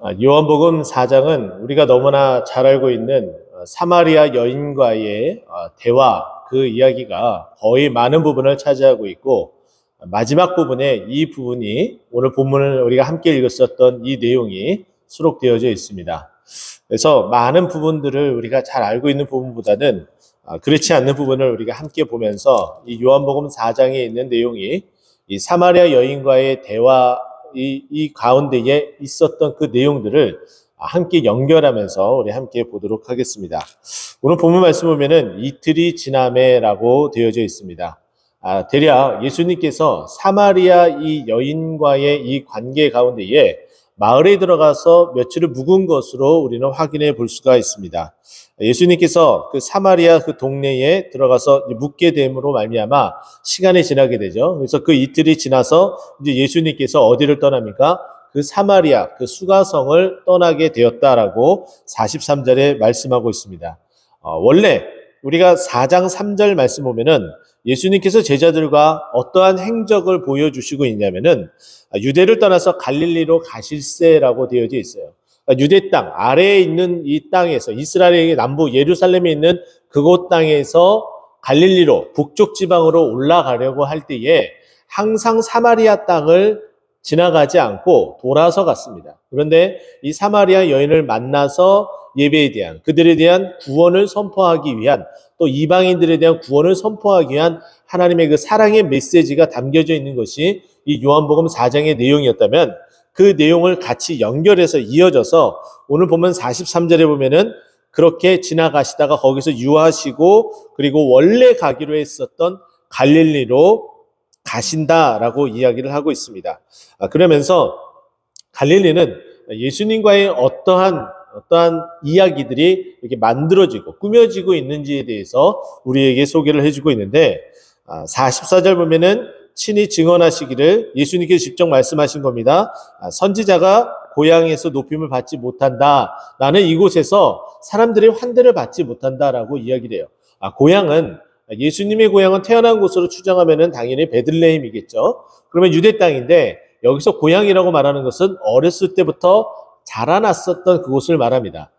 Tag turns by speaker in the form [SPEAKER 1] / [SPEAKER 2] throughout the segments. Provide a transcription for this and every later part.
[SPEAKER 1] 요한복음 4장은 우리가 너무나 잘 알고 있는 사마리아 여인과의 대화, 그 이야기가 거의 많은 부분을 차지하고 있고, 마지막 부분에 이 부분이 오늘 본문을 우리가 함께 읽었었던 이 내용이 수록되어져 있습니다. 그래서 많은 부분들을 우리가 잘 알고 있는 부분보다는 그렇지 않는 부분을 우리가 함께 보면서 이 요한복음 4장에 있는 내용이 이 사마리아 여인과의 대화, 이 가운데에 있었던 그 내용들을 함께 연결하면서 우리 함께 보도록 하겠습니다. 오늘 본문 말씀 보면은 이틀이 지나매라고 되어져 있습니다. 대략 예수님께서 사마리아 이 여인과의 이 관계 가운데에 마을에 들어가서 며칠을 묵은 것으로 우리는 확인해 볼 수가 있습니다. 예수님께서 그 사마리아 그 동네에 들어가서 묵게 됨으로 말미암아 시간이 지나게 되죠. 그래서 그 이틀이 지나서 이제 예수님께서 어디를 떠납니까? 그 사마리아 그 수가성을 떠나게 되었다라고 43절에 말씀하고 있습니다. 원래 우리가 4장 3절 말씀 보면은 예수님께서 제자들과 어떠한 행적을 보여주시고 있냐면은 유대를 떠나서 갈릴리로 가실세라고 되어져 있어요. 유대 땅 아래에 있는 이 땅에서 이스라엘의 남부 예루살렘에 있는 그곳 땅에서 갈릴리로 북쪽 지방으로 올라가려고 할 때에 항상 사마리아 땅을 지나가지 않고 돌아서 갔습니다. 그런데 이 사마리아 여인을 만나서 예배에 대한 그들에 대한 구원을 선포하기 위한 또 이방인들에 대한 구원을 선포하기 위한 하나님의 그 사랑의 메시지가 담겨져 있는 것이 이 요한복음 4장의 내용이었다면 그 내용을 같이 연결해서 이어져서 오늘 보면 43절에 보면은 그렇게 지나가시다가 거기서 유하시고 그리고 원래 가기로 했었던 갈릴리로 가신다라고 이야기를 하고 있습니다. 그러면서 갈릴리는 예수님과의 어떠한 이야기들이 이렇게 만들어지고 꾸며지고 있는지에 대해서 우리에게 소개를 해주고 있는데 44절 보면은 친히 증언하시기를 예수님께서 직접 말씀하신 겁니다. 선지자가 고향에서 높임을 받지 못한다. 나는 이곳에서 사람들의 환대를 받지 못한다라고 이야기를 해요. 고향은 예수님의 고향은 태어난 곳으로 추정하면은 당연히 베들레헴이겠죠. 그러면 유대 땅인데 여기서 고향이라고 말하는 것은 어렸을 때부터 자라났었던 그곳을 말합니다.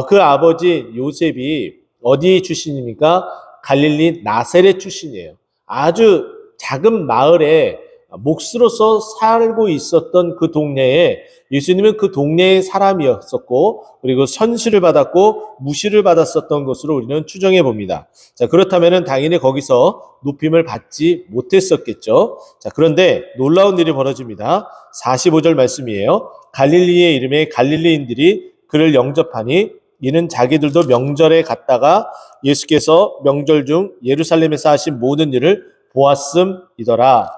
[SPEAKER 1] 그 아버지 요셉이 어디 출신입니까? 갈릴리 나세렛 출신이에요. 아주 작은 마을에 몫으로서 살고 있었던 그 동네에 예수님은 그 동네의 사람이었었고 그리고 선시를 받았고 무시를 받았었던 것으로 우리는 추정해 봅니다. 자, 그렇다면 당연히 거기서 높임을 받지 못했었겠죠. 자, 그런데 놀라운 일이 벌어집니다. 45절 말씀이에요. 갈릴리의 이름에 갈릴리인들이 그를 영접하니 이는 자기들도 명절에 갔다가 예수께서 명절 중 예루살렘에서 하신 모든 일을 보았음이더라.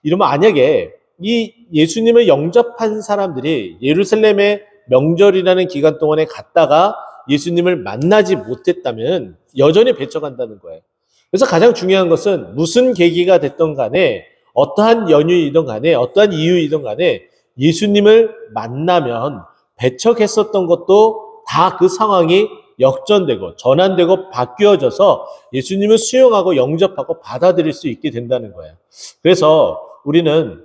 [SPEAKER 1] 이러면 만약에 이 예수님을 영접한 사람들이 예루살렘의 명절이라는 기간 동안에 갔다가 예수님을 만나지 못했다면 여전히 배척한다는 거예요. 그래서 가장 중요한 것은 무슨 계기가 됐던 간에 어떠한 연유이든 간에 어떠한 이유이든 간에 예수님을 만나면 배척했었던 것도 다 그 상황이 역전되고 전환되고 바뀌어져서 예수님을 수용하고 영접하고 받아들일 수 있게 된다는 거예요. 그래서 우리는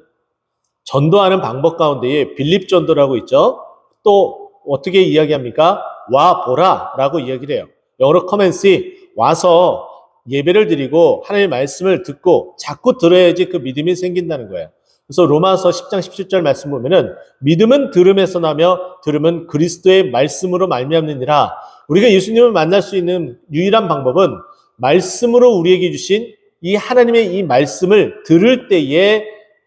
[SPEAKER 1] 전도하는 방법 가운데에 빌립 전도라고 있죠. 또 어떻게 이야기합니까? 와 보라 라고 이야기를 해요. 영어로 come and see. 와서 예배를 드리고 하나님의 말씀을 듣고 자꾸 들어야지 그 믿음이 생긴다는 거예요. 그래서 로마서 10장 17절 말씀 보면은 믿음은 들음에서 나며 들음은 그리스도의 말씀으로 말미암느니라. 우리가 예수님을 만날 수 있는 유일한 방법은 말씀으로 우리에게 주신 이 하나님의 이 말씀을 들을 때에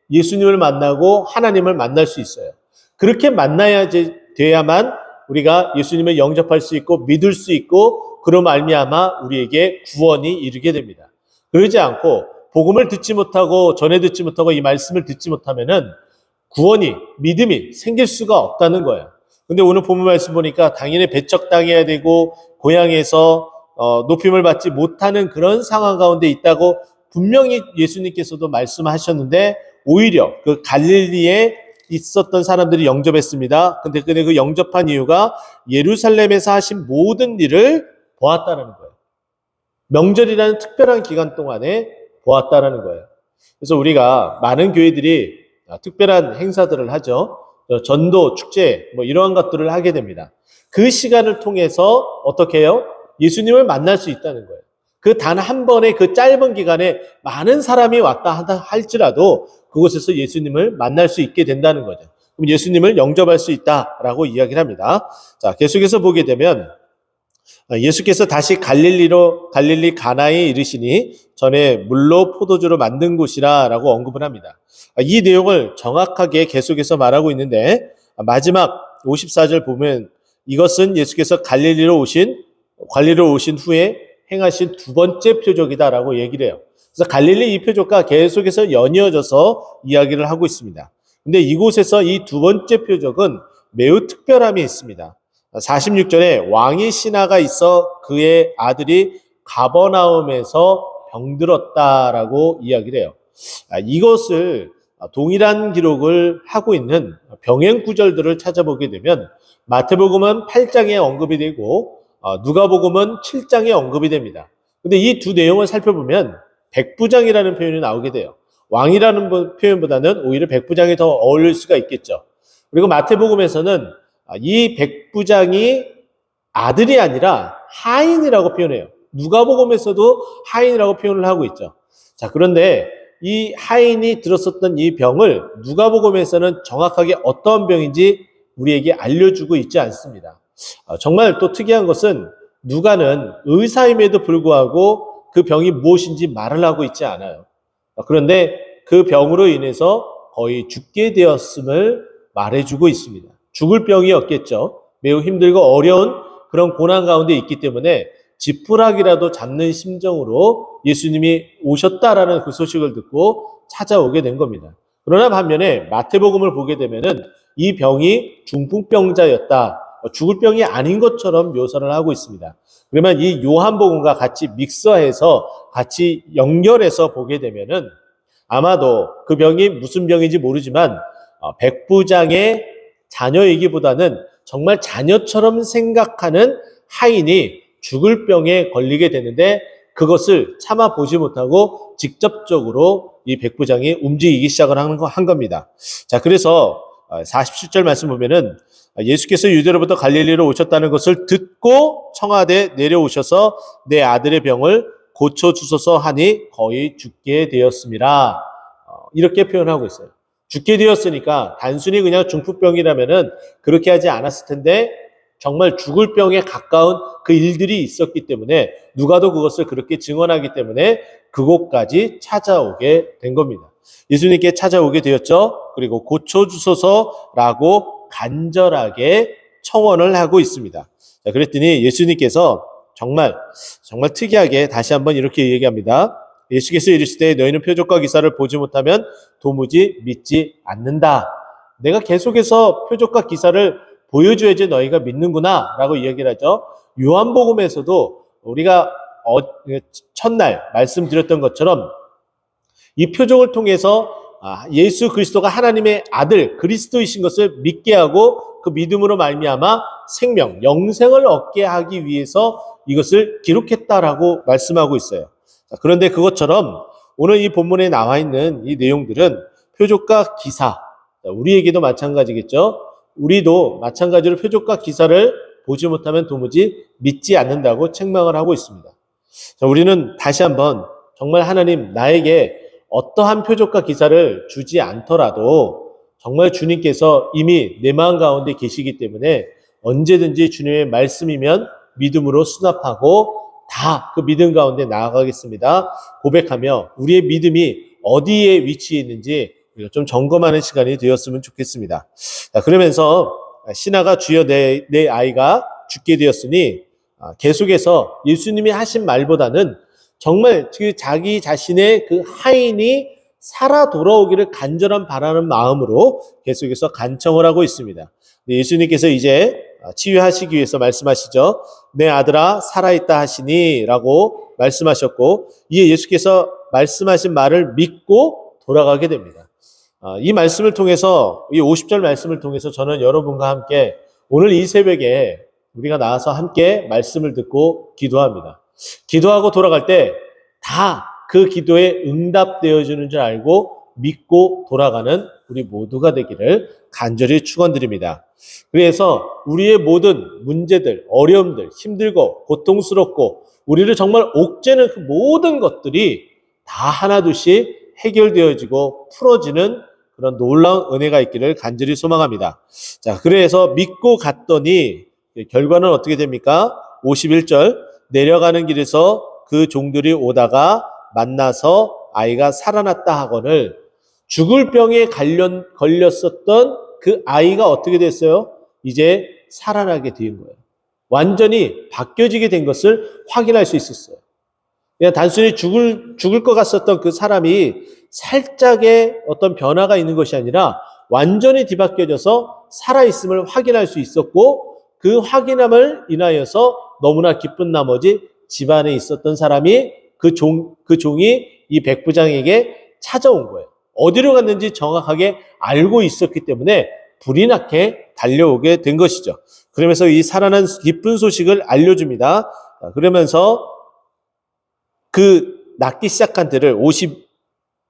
[SPEAKER 1] 예수님을 만나고 하나님을 만날 수 있어요. 그렇게 만나야 돼야만 우리가 예수님을 영접할 수 있고 믿을 수 있고 그로 말미암아 우리에게 구원이 이르게 됩니다. 그러지 않고 복음을 듣지 못하고 전해 듣지 못하고 이 말씀을 듣지 못하면은 구원이 믿음이 생길 수가 없다는 거예요. 근데 오늘 본문 말씀 보니까 당연히 배척당해야 되고 고향에서 높임을 받지 못하는 그런 상황 가운데 있다고 분명히 예수님께서도 말씀하셨는데 오히려 그 갈릴리에 있었던 사람들이 영접했습니다. 근데 그 영접한 이유가 예루살렘에서 하신 모든 일을 보았다는 거예요. 명절이라는 특별한 기간 동안에 보았다는 거예요. 그래서 우리가 많은 교회들이 특별한 행사들을 하죠. 전도, 축제 뭐 이러한 것들을 하게 됩니다. 그 시간을 통해서 어떻게 해요? 예수님을 만날 수 있다는 거예요. 그 단 한 번의 그 짧은 기간에 많은 사람이 왔다 할지라도 그곳에서 예수님을 만날 수 있게 된다는 거죠. 그럼 예수님을 영접할 수 있다라고 이야기를 합니다. 자, 계속해서 보게 되면 예수께서 다시 갈릴리 가나에 이르시니 전에 물로 포도주로 만든 곳이라라고 언급을 합니다. 이 내용을 정확하게 계속해서 말하고 있는데 마지막 54절 보면 이것은 예수께서 갈릴리로 오신 후에 행하신 두 번째 표적이다라고 얘기를 해요. 그래서 갈릴리 이 표적과 계속해서 연이어져서 이야기를 하고 있습니다. 근데 이곳에서 이 두 번째 표적은 매우 특별함이 있습니다. 46절에 왕이 신하가 있어 그의 아들이 가버나움에서 병들었다라고 이야기를 해요. 이것을 동일한 기록을 하고 있는 병행 구절들을 찾아보게 되면 마태복음은 8장에 언급이 되고 누가복음은 7장에 언급이 됩니다. 근데 이 두 내용을 살펴보면 백부장이라는 표현이 나오게 돼요. 왕이라는 표현보다는 오히려 백부장이 더 어울릴 수가 있겠죠. 그리고 마태복음에서는 이 백부장이 아들이 아니라 하인이라고 표현해요. 누가복음에서도 하인이라고 표현을 하고 있죠. 자, 그런데 이 하인이 들었었던 이 병을 누가복음에서는 정확하게 어떤 병인지 우리에게 알려주고 있지 않습니다. 정말 또 특이한 것은 누가는 의사임에도 불구하고 그 병이 무엇인지 말을 하고 있지 않아요. 그런데 그 병으로 인해서 거의 죽게 되었음을 말해주고 있습니다. 죽을 병이었겠죠. 매우 힘들고 어려운 그런 고난 가운데 있기 때문에 지푸라기라도 잡는 심정으로 예수님이 오셨다라는 그 소식을 듣고 찾아오게 된 겁니다. 그러나 반면에 마태복음을 보게 되면은 이 병이 중풍병자였다, 죽을 병이 아닌 것처럼 묘사를 하고 있습니다. 그러면 이 요한복음과 같이 믹서해서 같이 연결해서 보게 되면은 아마도 그 병이 무슨 병인지 모르지만 백부장의 자녀이기보다는 정말 자녀처럼 생각하는 하인이 죽을 병에 걸리게 되는데 그것을 참아 보지 못하고 직접적으로 이 백부장이 움직이기 시작을 한 겁니다. 자, 그래서 47절 말씀 보면은 예수께서 유대로부터 갈릴리로 오셨다는 것을 듣고 청하되 내려오셔서 내 아들의 병을 고쳐주소서 하니 거의 죽게 되었습니다. 이렇게 표현하고 있어요. 죽게 되었으니까 단순히 그냥 중풍병이라면은 그렇게 하지 않았을 텐데 정말 죽을 병에 가까운 그 일들이 있었기 때문에 누가도 그것을 그렇게 증언하기 때문에 그곳까지 찾아오게 된 겁니다. 예수님께 찾아오게 되었죠. 그리고 고쳐주소서라고 간절하게 청원을 하고 있습니다. 자, 그랬더니 예수님께서 정말 특이하게 다시 한번 이렇게 얘기합니다. 예수께서 이르시되 너희는 표적과 기사를 보지 못하면 도무지 믿지 않는다. 내가 계속해서 표적과 기사를 보여줘야지 너희가 믿는구나 라고 이야기를 하죠. 요한복음에서도 우리가 첫날 말씀드렸던 것처럼 이 표적을 통해서 예수 그리스도가 하나님의 아들 그리스도이신 것을 믿게 하고 그 믿음으로 말미암아 생명, 영생을 얻게 하기 위해서 이것을 기록했다라고 말씀하고 있어요. 그런데 그것처럼 오늘 이 본문에 나와 있는 이 내용들은 표적과 기사, 우리에게도 마찬가지겠죠. 우리도 마찬가지로 표적과 기사를 보지 못하면 도무지 믿지 않는다고 책망을 하고 있습니다. 자, 우리는 다시 한번 정말 하나님 나에게 어떠한 표적과 기사를 주지 않더라도 정말 주님께서 이미 내 마음 가운데 계시기 때문에 언제든지 주님의 말씀이면 믿음으로 수납하고 다 그 믿음 가운데 나아가겠습니다. 고백하며 우리의 믿음이 어디에 위치해 있는지 우리가 좀 점검하는 시간이 되었으면 좋겠습니다. 자, 그러면서 신하가 주여 내 아이가 죽게 되었으니 계속해서 예수님이 하신 말보다는 정말 그 자기 자신의 그 하인이 살아 돌아오기를 간절한 바라는 마음으로 계속해서 간청을 하고 있습니다. 예수님께서 이제 치유하시기 위해서 말씀하시죠. 내 아들아 살아있다 하시니 라고 말씀하셨고 이에 예수께서 말씀하신 말을 믿고 돌아가게 됩니다. 이 말씀을 통해서 이 50절 말씀을 통해서 저는 여러분과 함께 오늘 이 새벽에 우리가 나와서 함께 말씀을 듣고 기도합니다. 기도하고 돌아갈 때 다 그 기도에 응답되어지는 줄 알고 믿고 돌아가는 우리 모두가 되기를 간절히 축원드립니다. 그래서 우리의 모든 문제들, 어려움들, 힘들고 고통스럽고 우리를 정말 옥죄는 그 모든 것들이 다 하나둘씩 해결되어지고 풀어지는 그런 놀라운 은혜가 있기를 간절히 소망합니다. 자, 그래서 믿고 갔더니 결과는 어떻게 됩니까? 51절 내려가는 길에서 그 종들이 오다가 만나서 아이가 살아났다 하거늘 죽을 병에 걸렸었던 그 아이가 어떻게 됐어요? 이제 살아나게 된 거예요. 완전히 바뀌어지게 된 것을 확인할 수 있었어요. 그냥 단순히 죽을 것 같았던 그 사람이 살짝의 어떤 변화가 있는 것이 아니라 완전히 뒤바뀌어져서 살아있음을 확인할 수 있었고 그 확인함을 인하여서 너무나 기쁜 나머지 집안에 있었던 사람이 그 종이 이 백부장에게 찾아온 거예요. 어디로 갔는지 정확하게 알고 있었기 때문에 불이 나게 달려오게 된 것이죠. 그러면서 이 살아난 기쁜 소식을 알려줍니다. 그러면서 그 낫기 시작한 때를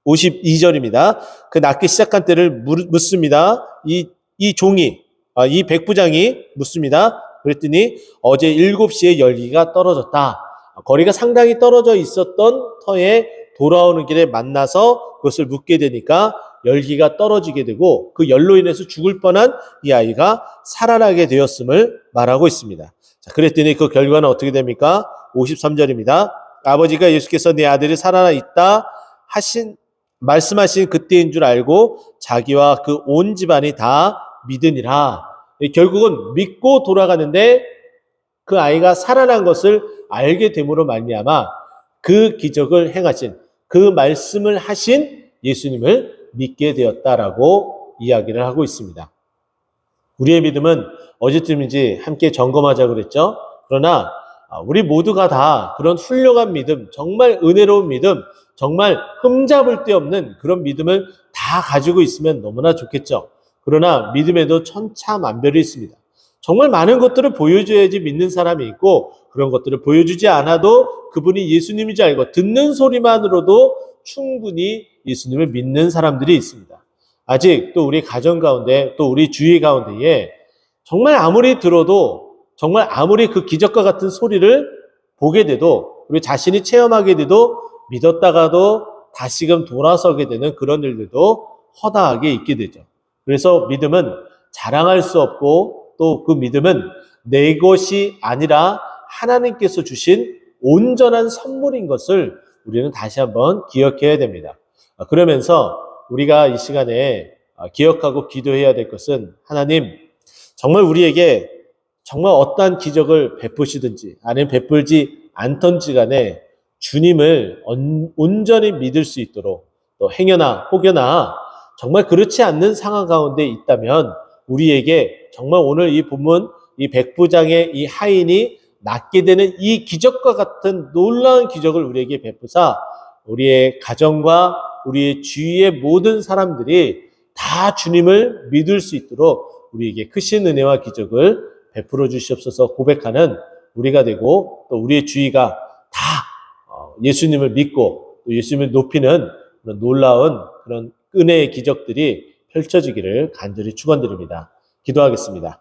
[SPEAKER 1] 52절입니다. 그 낫기 시작한 때를 묻습니다. 이 종이, 이 백부장이 묻습니다. 그랬더니 어제 7시에 열기가 떨어졌다. 거리가 상당히 떨어져 있었던 터에 돌아오는 길에 만나서 그것을 묻게 되니까 열기가 떨어지게 되고 그 열로 인해서 죽을 뻔한 이 아이가 살아나게 되었음을 말하고 있습니다. 자, 그랬더니 그 결과는 어떻게 됩니까? 53절입니다. 아버지가 예수께서 내 아들이 살아나 있다 말씀하신 그때인 줄 알고 자기와 그 온 집안이 다 믿으니라. 결국은 믿고 돌아가는데 그 아이가 살아난 것을 알게 됨으로 말미암아 그 기적을 행하신 그 말씀을 하신 예수님을 믿게 되었다라고 이야기를 하고 있습니다. 우리의 믿음은 어제쯤인지 함께 점검하자 그랬죠. 그러나 우리 모두가 다 그런 훌륭한 믿음, 정말 은혜로운 믿음, 정말 흠잡을 데 없는 그런 믿음을 다 가지고 있으면 너무나 좋겠죠. 그러나 믿음에도 천차만별이 있습니다. 정말 많은 것들을 보여줘야지 믿는 사람이 있고 그런 것들을 보여주지 않아도 그분이 예수님인지 알고 듣는 소리만으로도 충분히 예수님을 믿는 사람들이 있습니다. 아직 또 우리 가정 가운데 또 우리 주위 가운데에 정말 아무리 들어도 정말 아무리 그 기적과 같은 소리를 보게 돼도 우리 자신이 체험하게 돼도 믿었다가도 다시금 돌아서게 되는 그런 일들도 허다하게 있게 되죠. 그래서 믿음은 자랑할 수 없고 또 그 믿음은 내 것이 아니라 하나님께서 주신 온전한 선물인 것을 우리는 다시 한번 기억해야 됩니다. 그러면서 우리가 이 시간에 기억하고 기도해야 될 것은 하나님 정말 우리에게 정말 어떠한 기적을 베푸시든지 아니면 베풀지 않던지 간에 주님을 온전히 믿을 수 있도록 또 행여나 혹여나 정말 그렇지 않는 상황 가운데 있다면 우리에게 정말 오늘 이 본문 이 백부장의 이 하인이 낫게 되는 이 기적과 같은 놀라운 기적을 우리에게 베푸사 우리의 가정과 우리의 주위의 모든 사람들이 다 주님을 믿을 수 있도록 우리에게 크신 은혜와 기적을 베풀어 주시옵소서 고백하는 우리가 되고 또 우리의 주위가 다 예수님을 믿고 또 예수님을 높이는 그런 놀라운 그런 은혜의 기적들이 펼쳐지기를 간절히 축원드립니다. 기도하겠습니다.